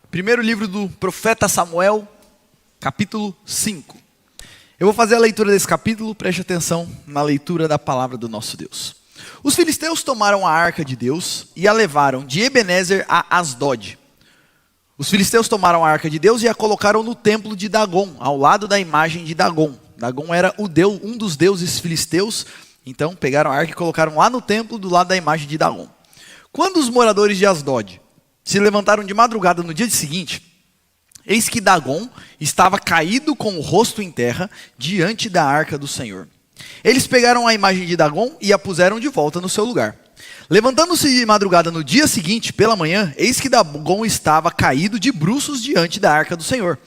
Primeiro livro do profeta Samuel, capítulo 5. Eu vou fazer a leitura desse capítulo, preste atenção na leitura da palavra do nosso Deus. Os filisteus tomaram a arca de Deus e a levaram de Ebenezer a Asdod. Os filisteus tomaram a arca de Deus e a colocaram no templo de Dagon, ao lado da imagem de Dagon. Dagon era um dos deuses filisteus, então pegaram a arca e colocaram lá no templo do lado da imagem de Dagon. Quando os moradores de Asdod se levantaram de madrugada no dia seguinte, eis que Dagon estava caído com o rosto em terra diante da arca do Senhor. Eles pegaram a imagem de Dagon e a puseram de volta no seu lugar. Levantando-se de madrugada no dia seguinte, pela manhã, eis que Dagon estava caído de bruços diante da arca do Senhor.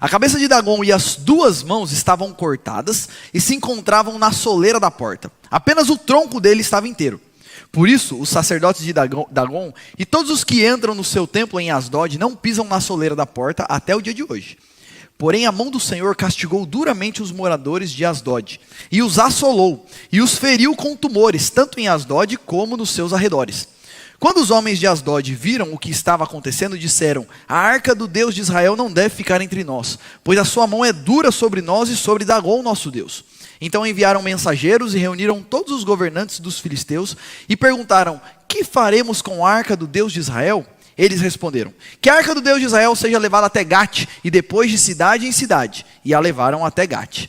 A cabeça de Dagon e as duas mãos estavam cortadas e se encontravam na soleira da porta. Apenas o tronco dele estava inteiro. Por isso, os sacerdotes de Dagon e todos os que entram no seu templo em Asdod não pisam na soleira da porta até o dia de hoje. Porém, a mão do Senhor castigou duramente os moradores de Asdod, e os assolou, e os feriu com tumores, tanto em Asdod como nos seus arredores. Quando os homens de Asdod viram o que estava acontecendo, disseram: a arca do Deus de Israel não deve ficar entre nós, pois a sua mão é dura sobre nós e sobre Dagon, nosso Deus. Então enviaram mensageiros e reuniram todos os governantes dos filisteus e perguntaram: que faremos com a arca do Deus de Israel? Eles responderam: que a arca do Deus de Israel seja levada até Gate, e depois de cidade em cidade. E a levaram até Gate.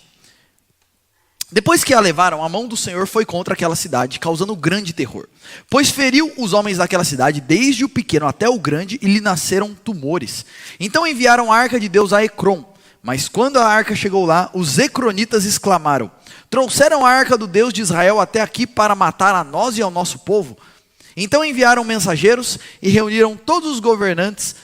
Depois que a levaram, a mão do Senhor foi contra aquela cidade, causando grande terror. Pois feriu os homens daquela cidade, desde o pequeno até o grande, e lhe nasceram tumores. Então enviaram a arca de Deus a Ecrom. Mas quando a arca chegou lá, os ecronitas exclamaram: trouxeram a arca do Deus de Israel até aqui para matar a nós e ao nosso povo? Então enviaram mensageiros e reuniram todos os governantes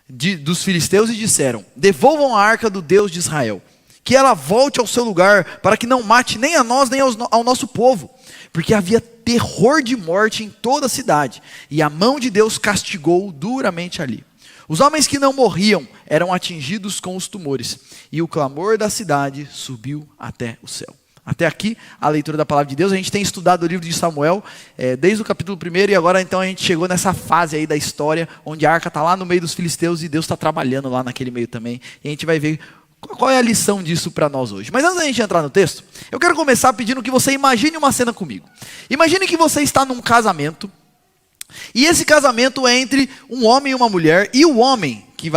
dos filisteus e disseram: devolvam a arca do Deus de Israel, que ela volte ao seu lugar, para que não mate nem a nós nem ao nosso povo. Porque havia terror de morte em toda a cidade, e a mão de Deus castigou duramente ali. Os homens que não morriam eram atingidos com os tumores, e o clamor da cidade subiu até o céu. Até aqui, a leitura da palavra de Deus. A gente tem estudado o livro de Samuel, desde o capítulo 1, e agora então a gente chegou nessa fase aí da história, onde a arca está lá no meio dos filisteus, e Deus está trabalhando lá naquele meio também, e a gente vai ver qual é a lição disso para nós hoje. Mas antes da gente entrar no texto, eu quero começar pedindo que você imagine uma cena comigo. Imagine que você está num casamento, e esse casamento é entre um homem e uma mulher, e o homem que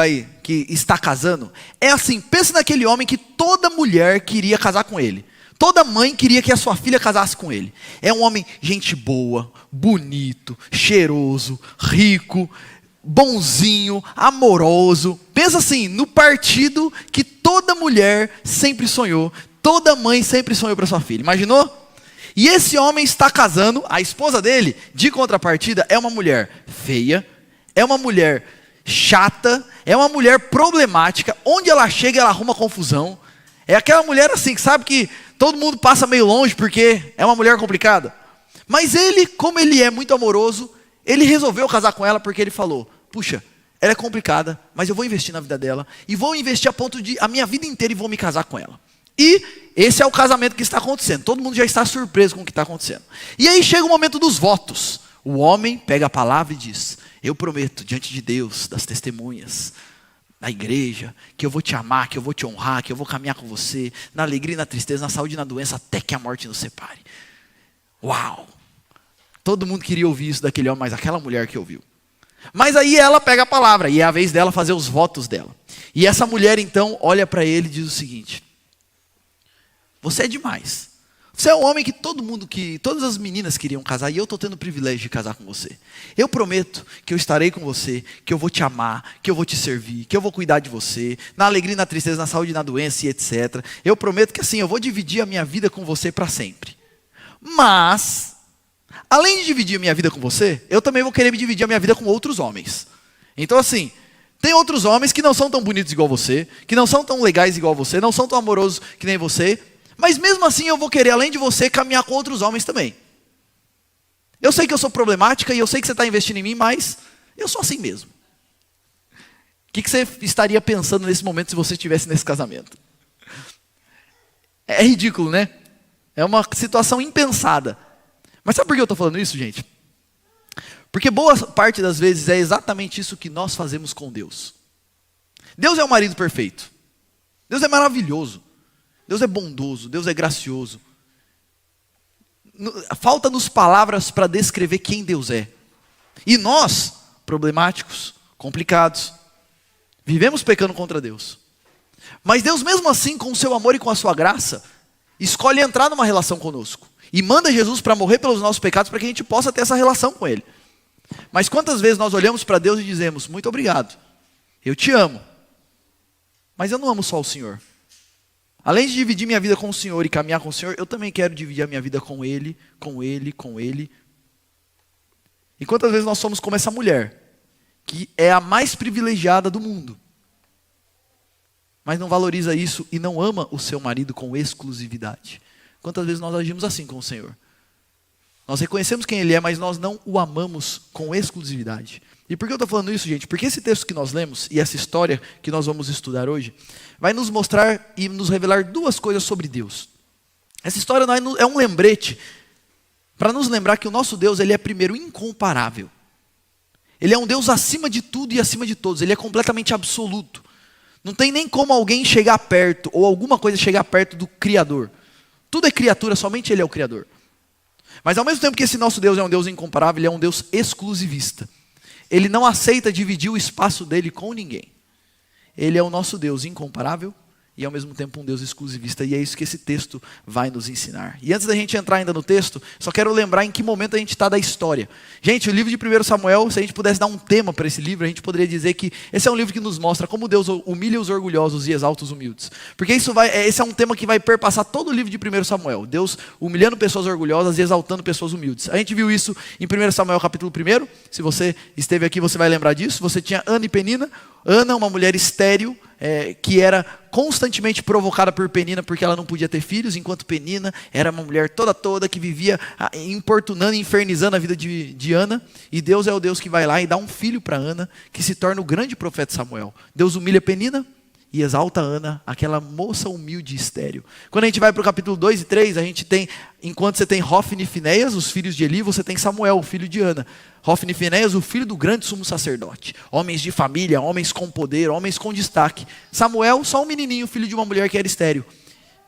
está casando é assim: pense naquele homem que toda mulher queria casar com ele. Toda mãe queria que a sua filha casasse com ele. É um homem gente boa, bonito, cheiroso, rico, bonzinho, amoroso. Pensa assim, no partido que toda mulher sempre sonhou, toda mãe sempre sonhou para sua filha. Imaginou? E esse homem está casando, a esposa dele, de contrapartida, é uma mulher feia, é uma mulher chata, é uma mulher problemática. Onde ela chega, ela arruma confusão. É aquela mulher assim, que sabe que todo mundo passa meio longe porque é uma mulher complicada. Mas ele, como ele é muito amoroso, ele resolveu casar com ela porque ele falou: puxa, ela é complicada, mas eu vou investir na vida dela, e vou investir a ponto de a minha vida inteira e vou me casar com ela. E esse é o casamento que está acontecendo. Todo mundo já está surpreso com o que está acontecendo. E aí chega o momento dos votos. O homem pega a palavra e diz: eu prometo diante de Deus, das testemunhas, na igreja, que eu vou te amar, que eu vou te honrar, que eu vou caminhar com você, na alegria e na tristeza, na saúde e na doença, até que a morte nos separe. Uau! Todo mundo queria ouvir isso daquele homem, mas aquela mulher que ouviu. Mas aí ela pega a palavra, e é a vez dela fazer os votos dela. E essa mulher então olha para ele e diz o seguinte: você é demais. Você é um homem que todas as meninas queriam casar, e eu estou tendo o privilégio de casar com você. Eu prometo que eu estarei com você, que eu vou te amar, que eu vou te servir, que eu vou cuidar de você, na alegria e na tristeza, na saúde e na doença e etc. Eu prometo que assim, eu vou dividir a minha vida com você para sempre. Mas, além de dividir a minha vida com você, eu também vou querer dividir a minha vida com outros homens. Então assim, tem outros homens que não são tão bonitos igual você, que não são tão legais igual você, não são tão amorosos que nem você, mas mesmo assim eu vou querer, além de você, caminhar com outros homens também. Eu sei que eu sou problemática e eu sei que você está investindo em mim, mas eu sou assim mesmo. O que você estaria pensando nesse momento se você estivesse nesse casamento? É ridículo, né? É uma situação impensada. Mas sabe por que eu estou falando isso, gente? Porque boa parte das vezes é exatamente isso que nós fazemos com Deus. Deus é o marido perfeito. Deus é maravilhoso. Deus é bondoso. Deus é gracioso. Falta-nos palavras para descrever quem Deus é. E nós, problemáticos, complicados, vivemos pecando contra Deus. Mas Deus mesmo assim, com o seu amor e com a sua graça, escolhe entrar numa relação conosco. E manda Jesus para morrer pelos nossos pecados para que a gente possa ter essa relação com Ele. Mas quantas vezes nós olhamos para Deus e dizemos, muito obrigado, eu te amo, mas eu não amo só o Senhor. Além de dividir minha vida com o Senhor e caminhar com o Senhor, eu também quero dividir a minha vida com Ele, com Ele, com Ele. E quantas vezes nós somos como essa mulher, que é a mais privilegiada do mundo, mas não valoriza isso e não ama o seu marido com exclusividade. Quantas vezes nós agimos assim com o Senhor? Nós reconhecemos quem Ele é, mas nós não o amamos com exclusividade. E por que eu estou falando isso, gente? Porque esse texto que nós lemos e essa história que nós vamos estudar hoje vai nos mostrar e nos revelar duas coisas sobre Deus. Essa história é um lembrete para nos lembrar que o nosso Deus, Ele é primeiro incomparável. Ele é um Deus acima de tudo e acima de todos. Ele é completamente absoluto. Não tem nem como alguém chegar perto ou alguma coisa chegar perto do Criador. Tudo é criatura, somente Ele é o Criador. Mas ao mesmo tempo que esse nosso Deus é um Deus incomparável, Ele é um Deus exclusivista. Ele não aceita dividir o espaço dele com ninguém. Ele é o nosso Deus incomparável e ao mesmo tempo um Deus exclusivista. E é isso que esse texto vai nos ensinar. E antes da gente entrar ainda no texto, só quero lembrar em que momento a gente está da história. Gente, o livro de 1 Samuel, se a gente pudesse dar um tema para esse livro, a gente poderia dizer que esse é um livro que nos mostra como Deus humilha os orgulhosos e exalta os humildes. Porque esse é um tema que vai perpassar todo o livro de 1 Samuel. Deus humilhando pessoas orgulhosas e exaltando pessoas humildes. A gente viu isso em 1 Samuel capítulo 1. Se você esteve aqui, você vai lembrar disso. Você tinha Ana e Penina. Ana, uma mulher estéril, que era constantemente provocada por Penina porque ela não podia ter filhos, enquanto Penina era uma mulher toda que vivia importunando e infernizando a vida de Ana. E Deus é o Deus que vai lá e dá um filho para Ana, que se torna o grande profeta Samuel. Deus humilha Penina e exalta Ana, aquela moça humilde e estéril. Quando a gente vai para o capítulo 2 e 3, a gente tem, enquanto você tem Hofni e Finéias, os filhos de Eli, você tem Samuel, o filho de Ana. Hofni e Finéias, o filho do grande sumo sacerdote. Homens de família, homens com poder, homens com destaque. Samuel, só um menininho, filho de uma mulher que era estéril.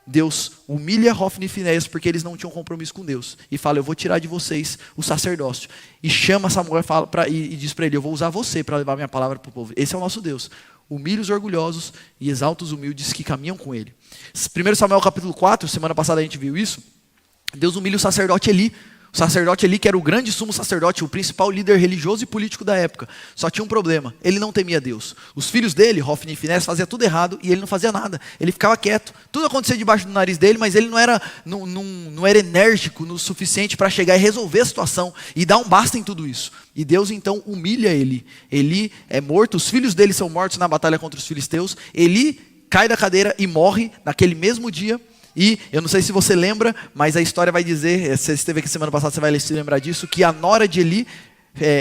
Deus humilha Hofni e Finéias porque eles não tinham compromisso com Deus. E fala, eu vou tirar de vocês o sacerdócio. E chama Samuel e diz para ele, eu vou usar você para levar minha palavra para o povo. Esse é o nosso Deus. Humilha os orgulhosos e exalta os humildes que caminham com Ele. 1 Samuel capítulo 4, semana passada a gente viu isso. Deus humilha o sacerdote Eli. O sacerdote Eli, que era o grande sumo sacerdote, o principal líder religioso e político da época. Só tinha um problema, ele não temia Deus. Os filhos dele, Hofni e Finéias, faziam tudo errado e ele não fazia nada. Ele ficava quieto. Tudo acontecia debaixo do nariz dele, mas ele não era enérgico o suficiente para chegar e resolver a situação e dar um basta em tudo isso. E Deus então humilha Eli. Eli é morto, os filhos dele são mortos na batalha contra os filisteus. Eli cai da cadeira e morre naquele mesmo dia. E eu não sei se você lembra, mas a história vai dizer, você esteve aqui semana passada, você vai se lembrar disso, que a nora de Eli,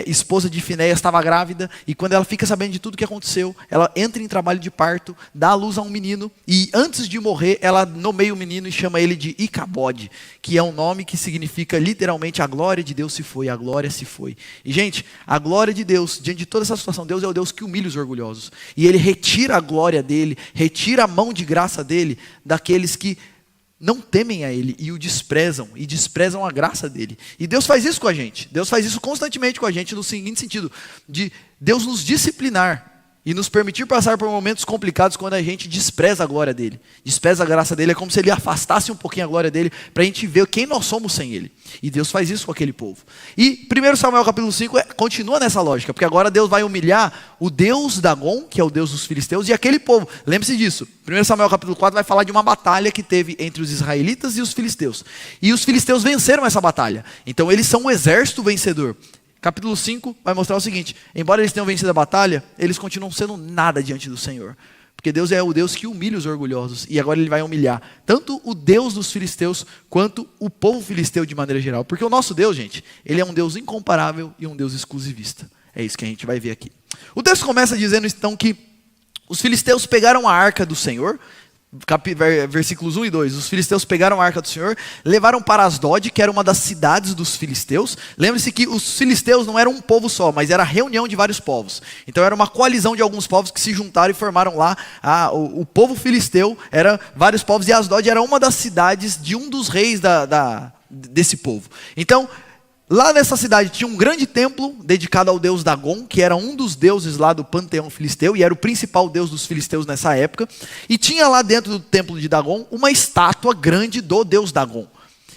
esposa de Finéias, estava grávida, e quando ela fica sabendo de tudo que aconteceu, ela entra em trabalho de parto, dá à luz a um menino, e antes de morrer, ela nomeia o menino e chama ele de Icabode, que é um nome que significa literalmente a glória de Deus se foi, a glória se foi. E gente, a glória de Deus, diante de toda essa situação, Deus é o Deus que humilha os orgulhosos, e Ele retira a glória dEle, retira a mão de graça dEle, daqueles que não temem a Ele e o desprezam, e desprezam a graça dEle. E Deus faz isso com a gente. Deus faz isso constantemente com a gente no seguinte sentido, de Deus nos disciplinar e nos permitir passar por momentos complicados quando a gente despreza a glória dEle. Despreza a graça dEle, é como se Ele afastasse um pouquinho a glória dEle para a gente ver quem nós somos sem Ele. E Deus faz isso com aquele povo. E 1 Samuel capítulo 5 continua nessa lógica, porque agora Deus vai humilhar o Deus Dagon, que é o Deus dos filisteus, e aquele povo. Lembre-se disso. 1 Samuel capítulo 4 vai falar de uma batalha que teve entre os israelitas e os filisteus. E os filisteus venceram essa batalha. Então eles são um exército vencedor. Capítulo 5 vai mostrar o seguinte, embora eles tenham vencido a batalha, eles continuam sendo nada diante do Senhor. Porque Deus é o Deus que humilha os orgulhosos, e agora Ele vai humilhar tanto o Deus dos filisteus, quanto o povo filisteu de maneira geral. Porque o nosso Deus, gente, Ele é um Deus incomparável e um Deus exclusivista. É isso que a gente vai ver aqui. O texto começa dizendo então que os filisteus pegaram a arca do Senhor, Versículos 1 e 2. Os filisteus pegaram a arca do Senhor, levaram para Asdod, que era uma das cidades dos filisteus. Lembre-se que os filisteus não eram um povo só, mas era a reunião de vários povos. Então era uma coalizão de alguns povos que se juntaram e formaram lá o povo filisteu. Era vários povos, e Asdod era uma das cidades de um dos reis desse povo. Então, lá nessa cidade tinha um grande templo dedicado ao deus Dagon, que era um dos deuses lá do panteão filisteu, e era o principal deus dos filisteus nessa época. E tinha lá dentro do templo de Dagon uma estátua grande do deus Dagon.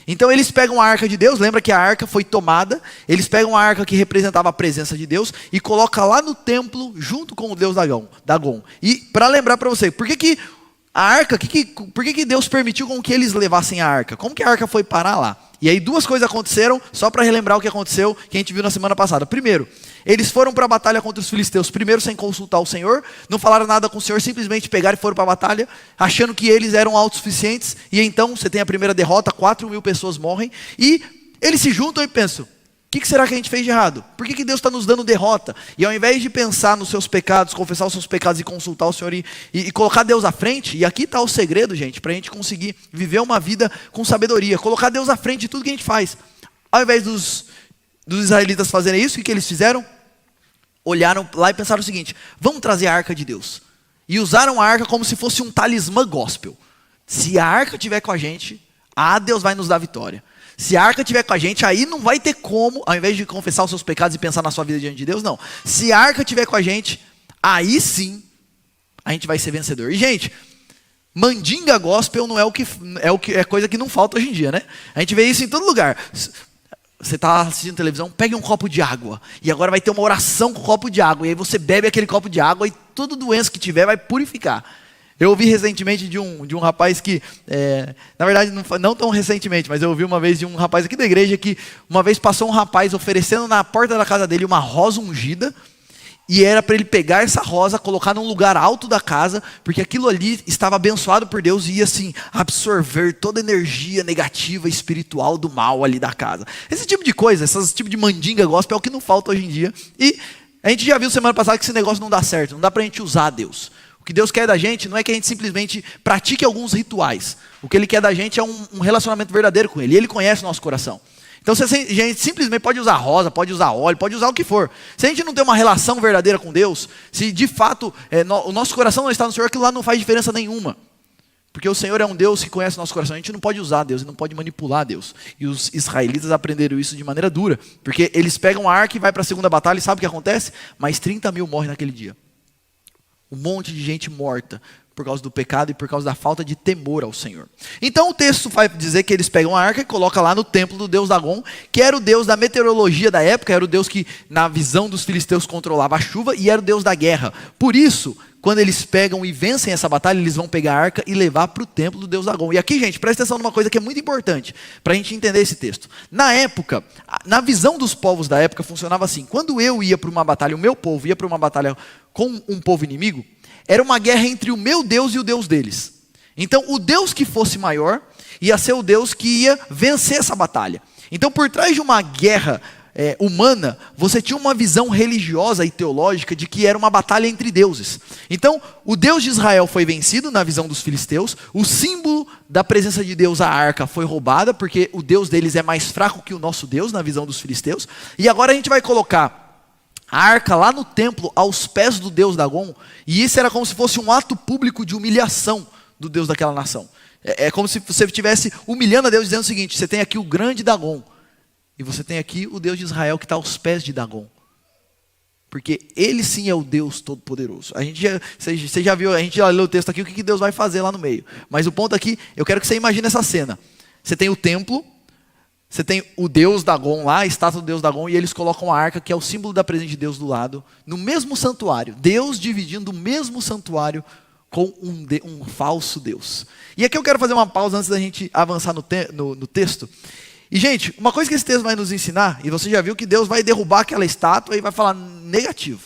Então eles pegam a arca de Deus, lembra que a arca foi tomada, eles pegam a arca que representava a presença de Deus e colocam lá no templo junto com o deus Dagon. E para lembrar para você, por que a arca, por que Deus permitiu com que eles levassem a arca? Como que a arca foi parar lá? E aí duas coisas aconteceram, só para relembrar o que aconteceu, que a gente viu na semana passada. Primeiro, eles foram para a batalha contra os filisteus, primeiro sem consultar o Senhor, não falaram nada com o Senhor, simplesmente pegaram e foram para a batalha, achando que eles eram autossuficientes, e então você tem a primeira derrota, 4.000 pessoas morrem, e eles se juntam e pensam, o que será que a gente fez de errado? Por que Deus está nos dando derrota? E ao invés de pensar nos seus pecados, confessar os seus pecados e consultar o Senhor e colocar Deus à frente, e aqui está o segredo, gente, para a gente conseguir viver uma vida com sabedoria, colocar Deus à frente de tudo que a gente faz. Ao invés dos israelitas fazerem isso, o que eles fizeram? Olharam lá e pensaram o seguinte, vamos trazer a arca de Deus. E usaram a arca como se fosse um talismã gospel. Se a arca estiver com a gente, Deus vai nos dar vitória. Se a arca estiver com a gente, aí não vai ter como, ao invés de confessar os seus pecados e pensar na sua vida diante de Deus, não. Se a arca estiver com a gente, aí sim, a gente vai ser vencedor. E gente, mandinga gospel não é coisa que não falta hoje em dia, né? A gente vê isso em todo lugar. Você está assistindo televisão, pegue um copo de água. E agora vai ter uma oração com um copo de água. E aí você bebe aquele copo de água e toda doença que tiver vai purificar. Eu ouvi recentemente de um rapaz que, na verdade não tão recentemente, mas eu ouvi uma vez de um rapaz aqui da igreja que uma vez passou um rapaz oferecendo na porta da casa dele uma rosa ungida, e era para ele pegar essa rosa, colocar num lugar alto da casa, porque aquilo ali estava abençoado por Deus e ia assim, absorver toda a energia negativa espiritual do mal ali da casa. Esse tipo de coisa, esse tipo de mandinga gospel é o que não falta hoje em dia, e a gente já viu semana passada que esse negócio não dá certo, não dá para a gente usar Deus. O que Deus quer da gente não é que a gente simplesmente pratique alguns rituais. O que Ele quer da gente é um relacionamento verdadeiro com Ele. E Ele conhece o nosso coração. Então a gente simplesmente pode usar rosa, pode usar óleo, pode usar o que for. Se a gente não tem uma relação verdadeira com Deus, se de fato o nosso coração não está no Senhor, aquilo lá não faz diferença nenhuma. Porque o Senhor é um Deus que conhece o nosso coração. A gente não pode usar Deus, não pode manipular Deus. E os israelitas aprenderam isso de maneira dura. Porque eles pegam a arca e vai para a segunda batalha e sabe o que acontece? Mais 30.000 morrem naquele dia. Um monte de gente morta por causa do pecado e por causa da falta de temor ao Senhor. Então o texto vai dizer que eles pegam a arca e colocam lá no templo do deus Dagon, que era o deus da meteorologia da época, era o deus que na visão dos filisteus controlava a chuva e era o deus da guerra. Por isso, quando eles pegam e vencem essa batalha, eles vão pegar a arca e levar para o templo do deus Dagon. E aqui, gente, presta atenção numa coisa que é muito importante para a gente entender esse texto. Na época, na visão dos povos da época, funcionava assim. Quando eu ia para uma batalha, o meu povo ia para uma batalha com um povo inimigo, era uma guerra entre o meu Deus e o Deus deles. Então, o Deus que fosse maior ia ser o Deus que ia vencer essa batalha. Então, por trás de uma guerra humana, você tinha uma visão religiosa e teológica de que era uma batalha entre deuses. Então, o Deus de Israel foi vencido na visão dos filisteus, o símbolo da presença de Deus, a arca, foi roubada, porque o Deus deles é mais fraco que o nosso Deus, na visão dos filisteus, e agora a gente vai colocar a arca lá no templo, aos pés do deus Dagon, e isso era como se fosse um ato público de humilhação do Deus daquela nação. É como se você estivesse humilhando a Deus, dizendo o seguinte: você tem aqui o grande Dagon, e você tem aqui o Deus de Israel que está aos pés de Dagon. Porque ele sim é o Deus Todo-Poderoso. Você já viu, a gente já leu o texto aqui, o que Deus vai fazer lá no meio. Mas o ponto aqui, eu quero que você imagine essa cena. Você tem o templo, você tem o Deus Dagon lá, a estátua do Deus Dagon, e eles colocam a arca, que é o símbolo da presença de Deus, do lado, no mesmo santuário. Deus dividindo o mesmo santuário com um falso Deus. E aqui eu quero fazer uma pausa antes da gente avançar no texto. E gente, uma coisa que esse texto vai nos ensinar, e você já viu que Deus vai derrubar aquela estátua e vai falar negativo.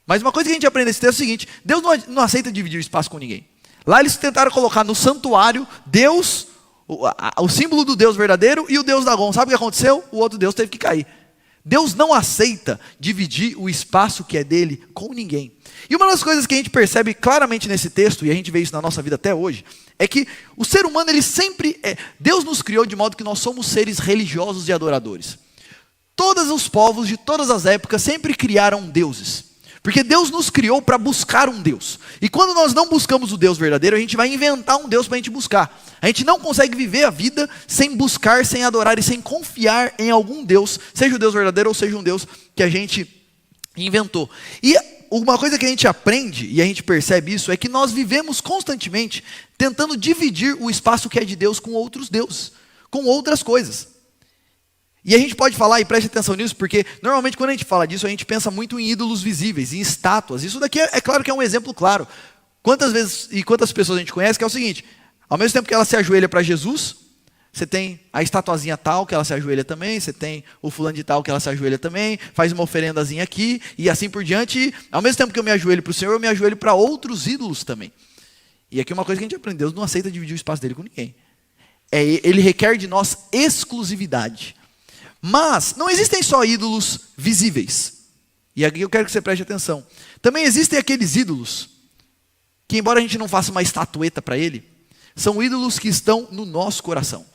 Mas uma coisa que a gente aprende nesse texto é o seguinte: Deus não aceita dividir o espaço com ninguém. Lá eles tentaram colocar no santuário Deus, o símbolo do Deus verdadeiro e o Deus Dagon. Sabe o que aconteceu? O outro Deus teve que cair. Deus não aceita dividir o espaço que é dele com ninguém. E uma das coisas que a gente percebe claramente nesse texto, e a gente vê isso na nossa vida até hoje, é que o ser humano, ele sempre Deus nos criou de modo que nós somos seres religiosos e adoradores. Todos os povos de todas as épocas sempre criaram deuses. Porque Deus nos criou para buscar um Deus. E quando nós não buscamos o Deus verdadeiro, a gente vai inventar um Deus para a gente buscar. A gente não consegue viver a vida sem buscar, sem adorar e sem confiar em algum Deus, seja o Deus verdadeiro ou seja um Deus que a gente inventou. E uma coisa que a gente aprende, e a gente percebe isso, é que nós vivemos constantemente tentando dividir o espaço que é de Deus com outros deuses, com outras coisas. E a gente pode falar, e preste atenção nisso, porque normalmente quando a gente fala disso, a gente pensa muito em ídolos visíveis, em estátuas. Isso daqui é claro que é um exemplo claro. Quantas vezes e quantas pessoas a gente conhece que é o seguinte: ao mesmo tempo que ela se ajoelha para Jesus, você tem a estatuazinha tal que ela se ajoelha também, você tem o fulano de tal que ela se ajoelha também, faz uma oferendazinha aqui, e assim por diante. E, ao mesmo tempo que eu me ajoelho para o Senhor, eu me ajoelho para outros ídolos também. E aqui uma coisa que a gente aprendeu: Deus não aceita dividir o espaço dele com ninguém. Ele requer de nós exclusividade. Mas não existem só ídolos visíveis. E aqui eu quero que você preste atenção. Também existem aqueles ídolos que, embora a gente não faça uma estatueta para ele, são ídolos que estão no nosso coração.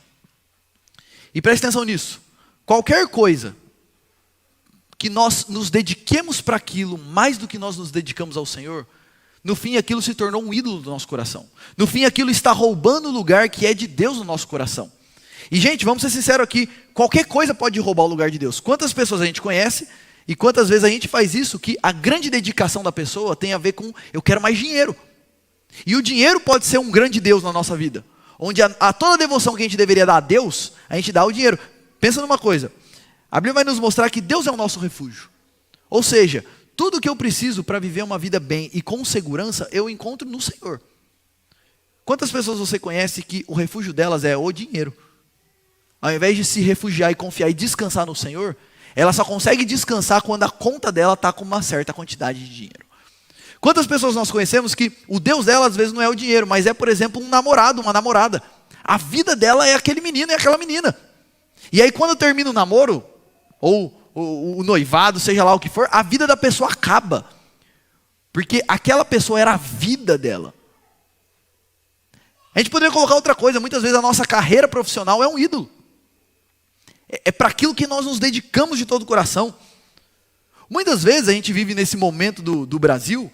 E preste atenção nisso. Qualquer coisa que nós nos dediquemos para aquilo mais do que nós nos dedicamos ao Senhor, no fim aquilo se tornou um ídolo do nosso coração. No fim aquilo está roubando o lugar que é de Deus no nosso coração. E gente, vamos ser sinceros aqui, qualquer coisa pode roubar o lugar de Deus. Quantas pessoas a gente conhece e quantas vezes a gente faz isso, que a grande dedicação da pessoa tem a ver com: eu quero mais dinheiro. E o dinheiro pode ser um grande Deus na nossa vida, onde a toda a devoção que a gente deveria dar a Deus, a gente dá o dinheiro. Pensa numa coisa, a Bíblia vai nos mostrar que Deus é o nosso refúgio. Ou seja, tudo que eu preciso para viver uma vida bem e com segurança, eu encontro no Senhor. Quantas pessoas você conhece que o refúgio delas é o dinheiro? Ao invés de se refugiar e confiar e descansar no Senhor, ela só consegue descansar quando a conta dela está com uma certa quantidade de dinheiro. Quantas pessoas nós conhecemos que o Deus dela às vezes não é o dinheiro, mas é, por exemplo, um namorado, uma namorada. A vida dela é aquele menino e aquela menina. E aí quando termina o namoro, ou o noivado, seja lá o que for, a vida da pessoa acaba. Porque aquela pessoa era a vida dela. A gente poderia colocar outra coisa: muitas vezes a nossa carreira profissional é um ídolo. É para aquilo que nós nos dedicamos de todo o coração. Muitas vezes a gente vive nesse momento do Brasil,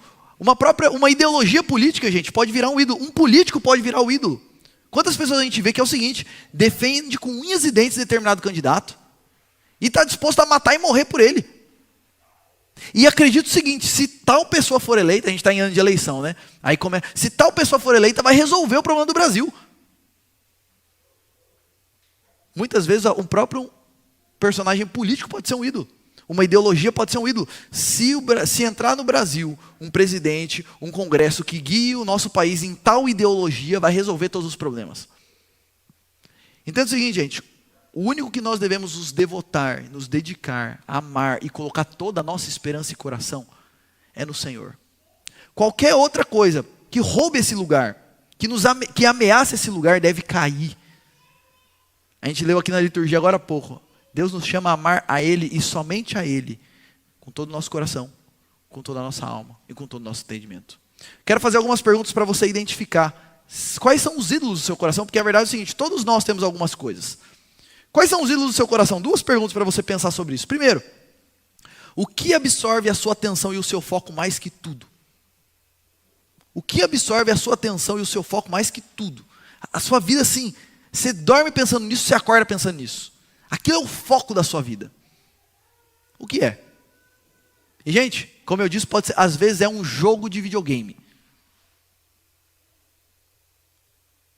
uma ideologia política, gente, pode virar um ídolo. Um político pode virar o ídolo. Quantas pessoas a gente vê que é o seguinte: defende com unhas e dentes determinado candidato e está disposto a matar e morrer por ele. E acredito o seguinte: se tal pessoa for eleita, a gente está em ano de eleição, né? Aí se tal pessoa for eleita, vai resolver o problema do Brasil. Muitas vezes um próprio personagem político pode ser um ídolo. Uma ideologia pode ser um ídolo. Se entrar no Brasil um presidente, um congresso que guie o nosso país em tal ideologia, vai resolver todos os problemas. Entenda o seguinte, gente: o único que nós devemos nos devotar, nos dedicar, amar e colocar toda a nossa esperança e coração é no Senhor. Qualquer outra coisa que roube esse lugar, que ameace esse lugar, deve cair. A gente leu aqui na liturgia agora há pouco: Deus nos chama a amar a Ele e somente a Ele, com todo o nosso coração, com toda a nossa alma e com todo o nosso entendimento. Quero fazer algumas perguntas para você identificar quais são os ídolos do seu coração, porque a verdade é o seguinte: todos nós temos algumas coisas. Quais são os ídolos do seu coração? Duas perguntas para você pensar sobre isso. Primeiro, o que absorve a sua atenção e o seu foco mais que tudo? O que absorve a sua atenção e o seu foco mais que tudo? A sua vida, assim, você dorme pensando nisso, você acorda pensando nisso. Aquilo é o foco da sua vida. O que é? E gente, como eu disse, pode ser, às vezes é um jogo de videogame.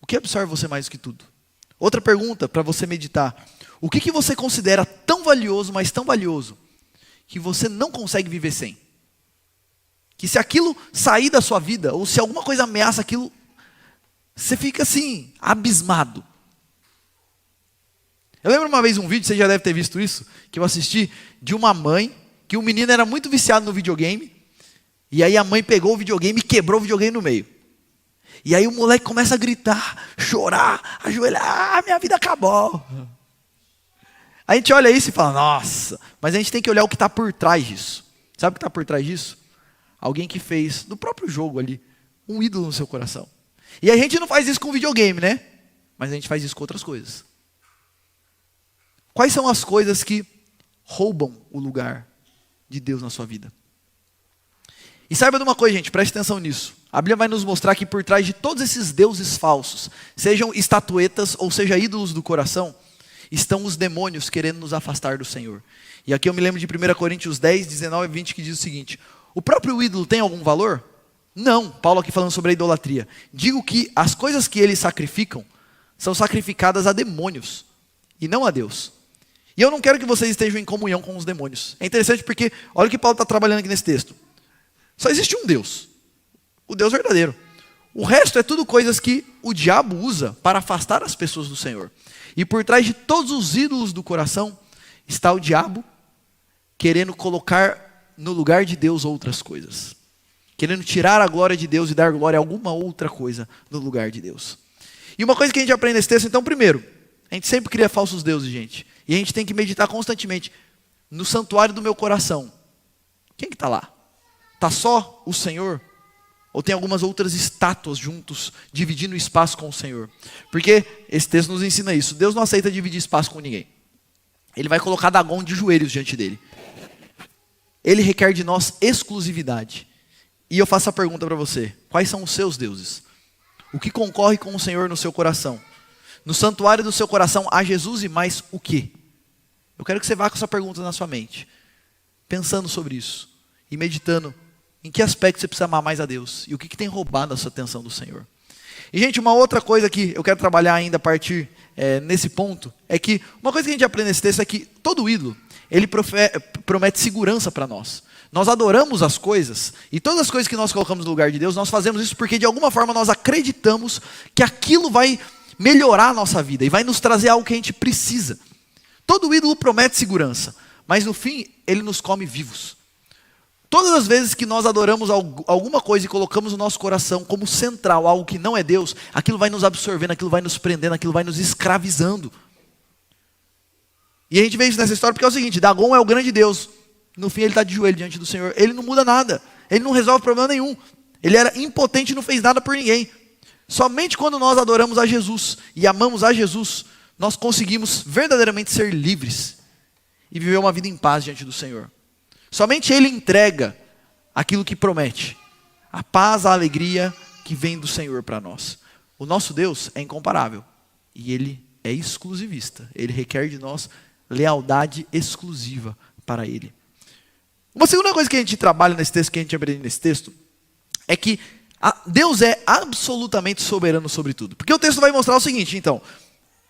O que absorve você mais do que tudo? Outra pergunta para você meditar: o que você considera tão valioso, mas tão valioso, que você não consegue viver sem? Que se aquilo sair da sua vida, ou se alguma coisa ameaça aquilo, você fica assim, abismado. Eu lembro uma vez um vídeo, você já deve ter visto isso, que eu assisti, de uma mãe, que o menino era muito viciado no videogame, e aí a mãe pegou o videogame e quebrou o videogame no meio. E aí o moleque começa a gritar, chorar, ajoelhar: minha vida acabou. A gente olha isso e fala, nossa, mas a gente tem que olhar o que está por trás disso. Sabe o que está por trás disso? Alguém que fez, do próprio jogo ali, um ídolo no seu coração. E a gente não faz isso com videogame, né? Mas a gente faz isso com outras coisas. Quais são as coisas que roubam o lugar de Deus na sua vida? E saiba de uma coisa, gente, preste atenção nisso. A Bíblia vai nos mostrar que por trás de todos esses deuses falsos, sejam estatuetas ou seja ídolos do coração, estão os demônios querendo nos afastar do Senhor. E aqui eu me lembro de 1 Coríntios 10, 19 e 20, que diz o seguinte: o próprio ídolo tem algum valor? Não. Paulo aqui falando sobre a idolatria. Digo que as coisas que eles sacrificam são sacrificadas a demônios e não a Deus. E eu não quero que vocês estejam em comunhão com os demônios. É interessante porque, olha o que Paulo está trabalhando aqui nesse texto. Só existe um Deus, o Deus verdadeiro. O resto é tudo coisas que o diabo usa para afastar as pessoas do Senhor. E por trás de todos os ídolos do coração está o diabo querendo colocar no lugar de Deus outras coisas. Querendo tirar a glória de Deus e dar glória a alguma outra coisa no lugar de Deus. E uma coisa que a gente aprende nesse texto, então, primeiro, a gente sempre cria falsos deuses, gente. E a gente tem que meditar constantemente. No santuário do meu coração, quem que está lá? Está só o Senhor? Ou tem algumas outras estátuas juntos, dividindo o espaço com o Senhor? Porque esse texto nos ensina isso. Deus não aceita dividir espaço com ninguém. Ele vai colocar Dagon de joelhos diante dele. Ele requer de nós exclusividade. E eu faço a pergunta para você: quais são os seus deuses? O que concorre com o Senhor no seu coração? No santuário do seu coração há Jesus e mais o quê? Eu quero que você vá com essa pergunta na sua mente, pensando sobre isso e meditando em que aspecto você precisa amar mais a Deus e o que tem roubado a sua atenção do Senhor. E, gente, uma outra coisa que eu quero trabalhar ainda a partir nesse ponto é que uma coisa que a gente aprende nesse texto é que todo ídolo, ele promete segurança para nós. Nós adoramos as coisas e todas as coisas que nós colocamos no lugar de Deus, nós fazemos isso porque de alguma forma nós acreditamos que aquilo vai melhorar a nossa vida e vai nos trazer algo que a gente precisa. Todo ídolo promete segurança, mas no fim ele nos come vivos. Todas as vezes que nós adoramos alguma coisa e colocamos no nosso coração como central algo que não é Deus, aquilo vai nos absorvendo, aquilo vai nos prendendo, aquilo vai nos escravizando. E a gente vê isso nessa história porque é o seguinte: Dagon é o grande Deus. No fim ele está de joelho diante do Senhor. Ele não muda nada, ele não resolve problema nenhum. Ele era impotente e não fez nada por ninguém. Somente quando nós adoramos a Jesus e amamos a Jesus, nós conseguimos verdadeiramente ser livres e viver uma vida em paz diante do Senhor. Somente Ele entrega aquilo que promete, a paz, a alegria que vem do Senhor para nós. O nosso Deus é incomparável e Ele é exclusivista. Ele requer de nós lealdade exclusiva para Ele. Uma segunda coisa que a gente trabalha nesse texto, que a gente aprende nesse texto, é que Deus é absolutamente soberano sobre tudo. Porque o texto vai mostrar o seguinte, então: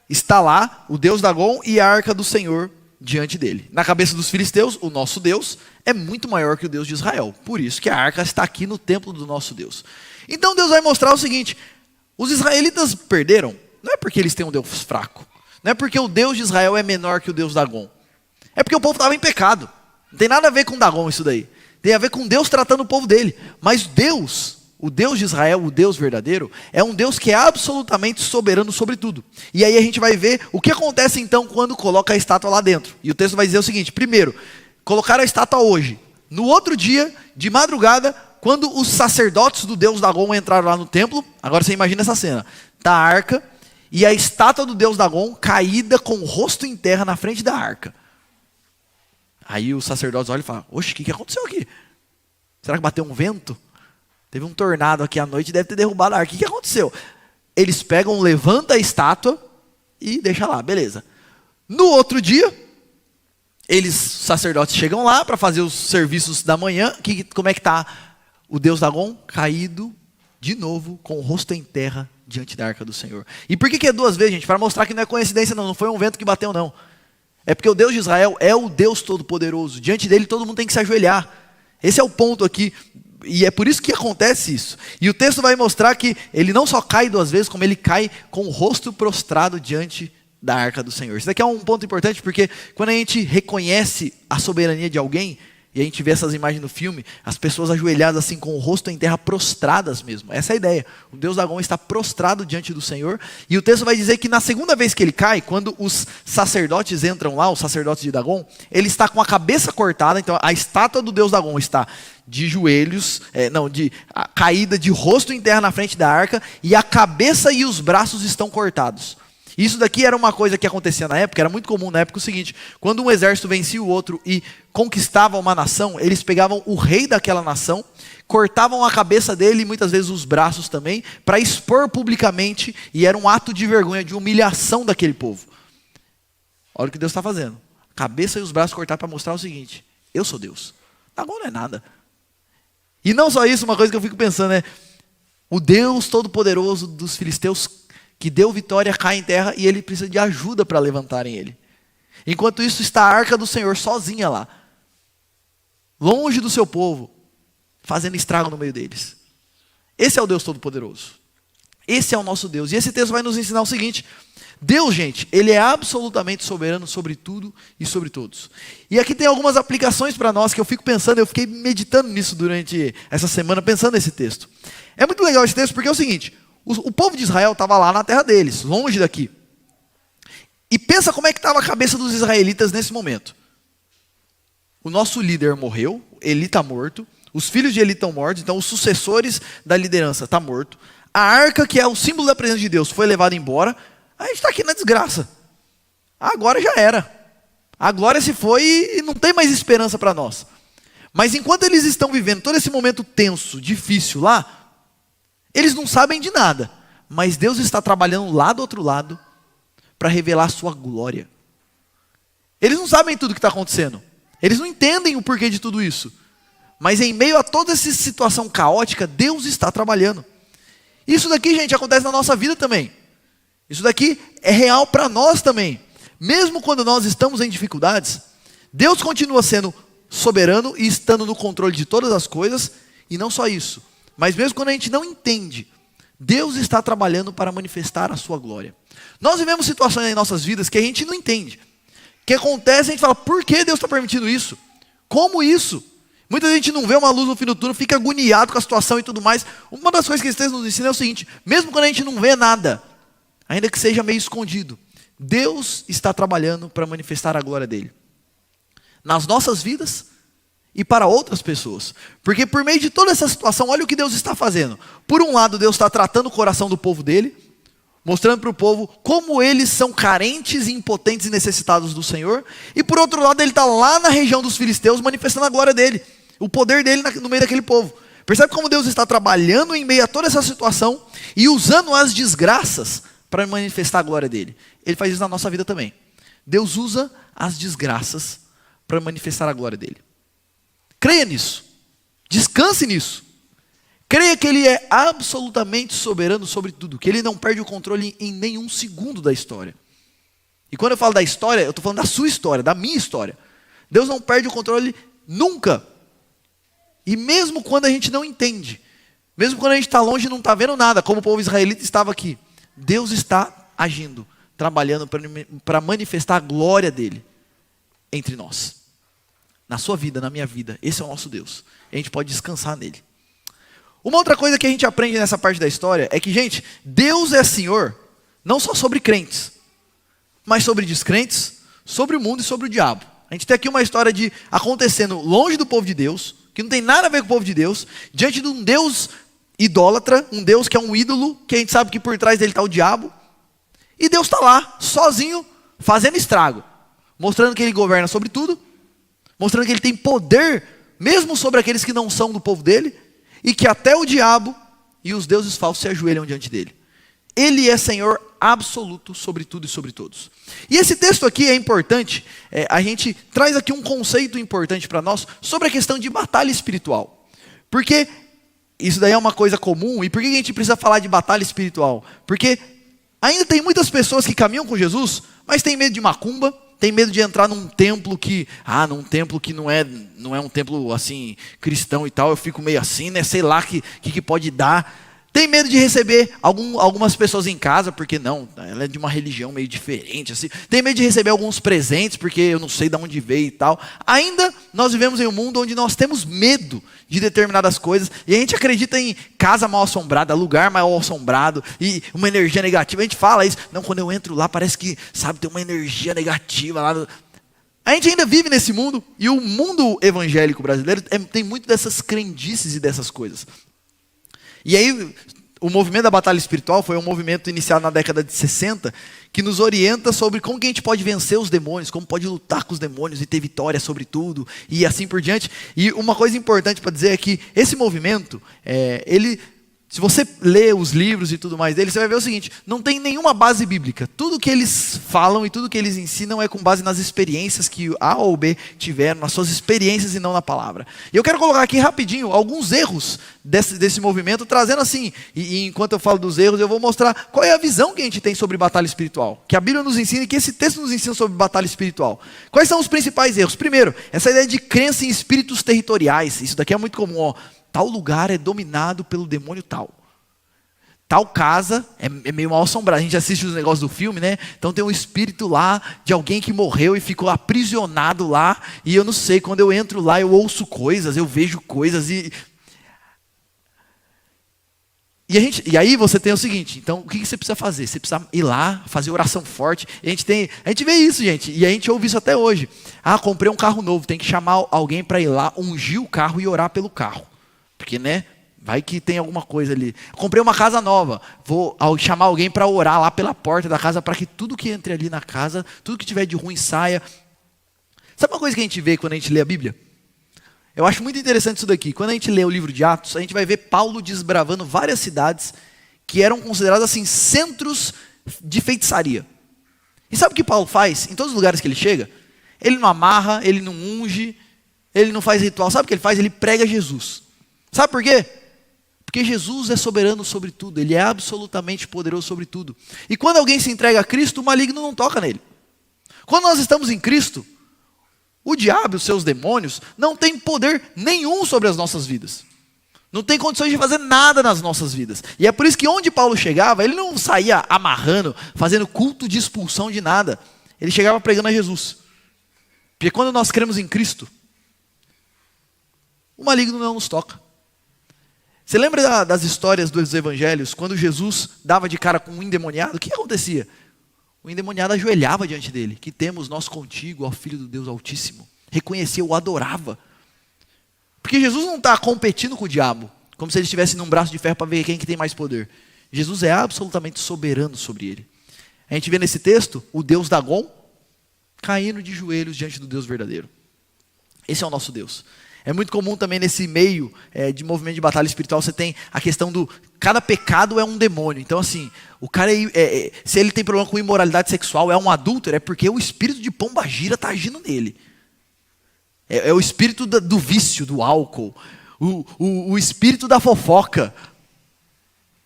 está lá o Deus Dagon e a arca do Senhor diante dele. Na cabeça dos filisteus, o nosso Deus é muito maior que o Deus de Israel. Por isso que a arca está aqui no templo do nosso Deus. Então Deus vai mostrar o seguinte: os israelitas perderam, não é porque eles têm um Deus fraco, não é porque o Deus de Israel é menor que o Deus Dagon, é porque o povo estava em pecado. Não tem nada a ver com Dagon isso daí. Tem a ver com Deus tratando o povo dele. Mas Deus, o Deus de Israel, o Deus verdadeiro, é um Deus que é absolutamente soberano sobre tudo. E aí a gente vai ver o que acontece então quando coloca a estátua lá dentro. E o texto vai dizer o seguinte: primeiro, colocaram a estátua hoje. No outro dia, de madrugada, quando os sacerdotes do Deus Dagon entraram lá no templo, agora você imagina essa cena, tá a arca e a estátua do Deus Dagon caída com o rosto em terra na frente da arca. Aí os sacerdotes olham e falam: oxe, o que aconteceu aqui? Será que bateu um vento? Teve um tornado aqui à noite e deve ter derrubado a arca. O que aconteceu? Eles pegam, levantam a estátua e deixam lá, beleza. No outro dia, os sacerdotes chegam lá para fazer os serviços da manhã. Como é que está o Deus Dagon? Caído de novo, com o rosto em terra diante da arca do Senhor. E por que é duas vezes, gente? Para mostrar que não é coincidência não foi um vento que bateu não. É porque o Deus de Israel é o Deus Todo-Poderoso. Diante dele todo mundo tem que se ajoelhar. Esse é o ponto aqui. E é por isso que acontece isso. E o texto vai mostrar que ele não só cai duas vezes, como ele cai com o rosto prostrado diante da arca do Senhor. Isso daqui é um ponto importante porque quando a gente reconhece a soberania de alguém, E a gente vê essas imagens no filme, as pessoas ajoelhadas assim com o rosto em terra, prostradas mesmo. Essa é a ideia. O deus Dagon está prostrado diante do Senhor. E o texto vai dizer que na segunda vez que ele cai, quando os sacerdotes entram lá, os sacerdotes de Dagon, ele está com a cabeça cortada. Então a estátua do deus Dagon está de joelhos, caída de rosto em terra na frente da arca. E a cabeça e os braços estão cortados. Isso daqui era uma coisa que acontecia na época, era muito comum na época o seguinte: quando um exército vencia o outro e conquistava uma nação, eles pegavam o rei daquela nação, cortavam a cabeça dele e muitas vezes os braços também, para expor publicamente, e era um ato de vergonha, de humilhação daquele povo. Olha o que Deus está fazendo: cabeça e os braços cortados para mostrar o seguinte: eu sou Deus, Dagon não é nada. E não só isso, uma coisa que eu fico pensando é: o Deus Todo-Poderoso dos filisteus, que deu vitória, cai em terra e ele precisa de ajuda para levantarem ele. Enquanto isso está a arca do Senhor sozinha lá, longe do seu povo, fazendo estrago no meio deles. Esse é o Deus Todo-Poderoso. Esse é o nosso Deus. E esse texto vai nos ensinar o seguinte: Deus, gente, Ele é absolutamente soberano sobre tudo e sobre todos. E aqui tem algumas aplicações para nós que eu fico pensando, eu fiquei meditando nisso durante essa semana, pensando nesse texto. É muito legal esse texto porque é o seguinte: o povo de Israel estava lá na terra deles, longe daqui. E pensa como é que estava a cabeça dos israelitas nesse momento. O nosso líder morreu, Eli está morto, os filhos de Eli estão mortos, então os sucessores da liderança estão mortos. A arca, que é o símbolo da presença de Deus, foi levada embora. A gente está aqui na desgraça. Agora já era. A glória se foi e não tem mais esperança para nós. Mas enquanto eles estão vivendo todo esse momento tenso, difícil lá, eles não sabem de nada, mas Deus está trabalhando lá do outro lado para revelar a sua glória. Eles não sabem tudo o que está acontecendo, eles não entendem o porquê de tudo isso, mas em meio a toda essa situação caótica, Deus está trabalhando. Isso daqui, gente, acontece na nossa vida também. Isso daqui é real para nós também. Mesmo quando nós estamos em dificuldades, Deus continua sendo soberano e estando no controle de todas as coisas. E não só isso, mas mesmo quando a gente não entende, Deus está trabalhando para manifestar a sua glória. Nós vivemos situações em nossas vidas que a gente não entende. Que acontece, a gente fala: por que Deus está permitindo isso? Como isso? Muita gente não vê uma luz no fim do túnel, fica agoniado com a situação e tudo mais. Uma das coisas que esse texto nos ensina é o seguinte: mesmo quando a gente não vê nada, ainda que seja meio escondido, Deus está trabalhando para manifestar a glória dele nas nossas vidas e para outras pessoas. Porque por meio de toda essa situação, olha o que Deus está fazendo. Por um lado, Deus está tratando o coração do povo dele, mostrando para o povo como eles são carentes, impotentes e necessitados do Senhor. E por outro lado, ele está lá na região dos filisteus, manifestando a glória dele, o poder dele no meio daquele povo. Percebe como Deus está trabalhando em meio a toda essa situação e usando as desgraças para manifestar a glória dele. Ele faz isso na nossa vida também. Deus usa as desgraças para manifestar a glória dele. Creia nisso. Descanse nisso. Creia que Ele é absolutamente soberano sobre tudo, que Ele não perde o controle em nenhum segundo da história. E quando eu falo da história, eu estou falando da sua história, da minha história. Deus não perde o controle nunca. E mesmo quando a gente não entende, mesmo quando a gente está longe e não está vendo nada, como o povo israelita estava aqui, Deus está agindo, trabalhando para manifestar a glória dEle entre nós. Na sua vida, na minha vida, esse é o nosso Deus. E a gente pode descansar nele. Uma outra coisa que a gente aprende nessa parte da história é que, gente, Deus é Senhor, não só sobre crentes, mas sobre descrentes, sobre o mundo e sobre o diabo. A gente tem aqui uma história de acontecendo longe do povo de Deus, que não tem nada a ver com o povo de Deus, diante de um Deus idólatra, um Deus que é um ídolo, que a gente sabe que por trás dele está o diabo, e Deus está lá, sozinho, fazendo estrago, mostrando que Ele governa sobre tudo, mostrando que Ele tem poder, mesmo sobre aqueles que não são do povo dele, e que até o diabo e os deuses falsos se ajoelham diante dele. Ele é Senhor absoluto sobre tudo e sobre todos. E esse texto aqui é importante, a gente traz aqui um conceito importante para nós, sobre a questão de batalha espiritual. Porque isso daí é uma coisa comum, e por que a gente precisa falar de batalha espiritual? Porque ainda tem muitas pessoas que caminham com Jesus, mas tem medo de macumba, tem medo de entrar num templo que não é um templo assim cristão e tal, eu fico meio assim, né? Sei lá que pode dar. Tem medo de receber algumas pessoas em casa, porque não, ela é de uma religião meio diferente, assim. Tem medo de receber alguns presentes, porque eu não sei de onde veio e tal. Ainda nós vivemos em um mundo onde nós temos medo de determinadas coisas, e a gente acredita em casa mal assombrada, lugar mal assombrado, e uma energia negativa. A gente fala isso, não, quando eu entro lá parece que, sabe, tem uma energia negativa lá. A gente ainda vive nesse mundo, e o mundo evangélico brasileiro tem muito dessas crendices e dessas coisas. E aí, o movimento da batalha espiritual foi um movimento iniciado na década de 60, que nos orienta sobre como que a gente pode vencer os demônios, como pode lutar com os demônios e ter vitória sobre tudo, e assim por diante. E uma coisa importante para dizer é que esse movimento, se você lê os livros e tudo mais dele, você vai ver o seguinte, não tem nenhuma base bíblica. Tudo que eles falam e tudo que eles ensinam é com base nas experiências que A ou B tiveram, nas suas experiências e não na palavra. E eu quero colocar aqui rapidinho alguns erros desse movimento, trazendo assim, e enquanto eu falo dos erros, eu vou mostrar qual é a visão que a gente tem sobre batalha espiritual. Que a Bíblia nos ensina e que esse texto nos ensina sobre batalha espiritual. Quais são os principais erros? Primeiro, essa ideia de crença em espíritos territoriais. Isso daqui é muito comum, ó. Tal lugar é dominado pelo demônio tal. Tal casa é meio mal assombrada. A gente assiste os negócios do filme, né? Então tem um espírito lá de alguém que morreu e ficou aprisionado lá. E eu não sei, quando eu entro lá eu ouço coisas, eu vejo coisas E aí você tem o seguinte, então o que você precisa fazer? Você precisa ir lá, fazer oração forte. A gente vê isso, gente, e a gente ouve isso até hoje. Ah, comprei um carro novo, tem que chamar alguém para ir lá, ungir o carro e orar pelo carro. Porque, né, vai que tem alguma coisa ali. Comprei uma casa nova, vou chamar alguém para orar lá pela porta da casa, para que tudo que entre ali na casa, tudo que tiver de ruim saia. Sabe uma coisa que a gente vê quando a gente lê a Bíblia? Eu acho muito interessante isso daqui. Quando a gente lê o livro de Atos, a gente vai ver Paulo desbravando várias cidades que eram consideradas assim, centros de feitiçaria. E sabe o que Paulo faz? Em todos os lugares que ele chega, ele não amarra, ele não unge, ele não faz ritual. Sabe o que ele faz? Ele prega Jesus. Sabe por quê? Porque Jesus é soberano sobre tudo, Ele é absolutamente poderoso sobre tudo. E quando alguém se entrega a Cristo, o maligno não toca nele. Quando nós estamos em Cristo, o diabo e os seus demônios não têm poder nenhum sobre as nossas vidas. Não tem condições de fazer nada nas nossas vidas. E é por isso que onde Paulo chegava, ele não saía amarrando, fazendo culto de expulsão de nada. Ele chegava pregando a Jesus. Porque quando nós cremos em Cristo, o maligno não nos toca. Você lembra das histórias dos evangelhos, quando Jesus dava de cara com um endemoniado? O que acontecia? O endemoniado ajoelhava diante dele. Que temos nós contigo, ó Filho do Deus Altíssimo. Reconhecia, o adorava. Porque Jesus não está competindo com o diabo, como se ele estivesse num braço de ferro para ver quem que tem mais poder. Jesus é absolutamente soberano sobre ele. A gente vê nesse texto, o Deus Dagon, caindo de joelhos diante do Deus verdadeiro. Esse é o nosso Deus. É muito comum também nesse meio de movimento de batalha espiritual, você tem a questão do, cada pecado é um demônio. Então assim, o cara, se ele tem problema com imoralidade sexual, é um adúltero, é porque o espírito de pombagira está agindo nele. É o espírito do vício, do álcool, o espírito da fofoca.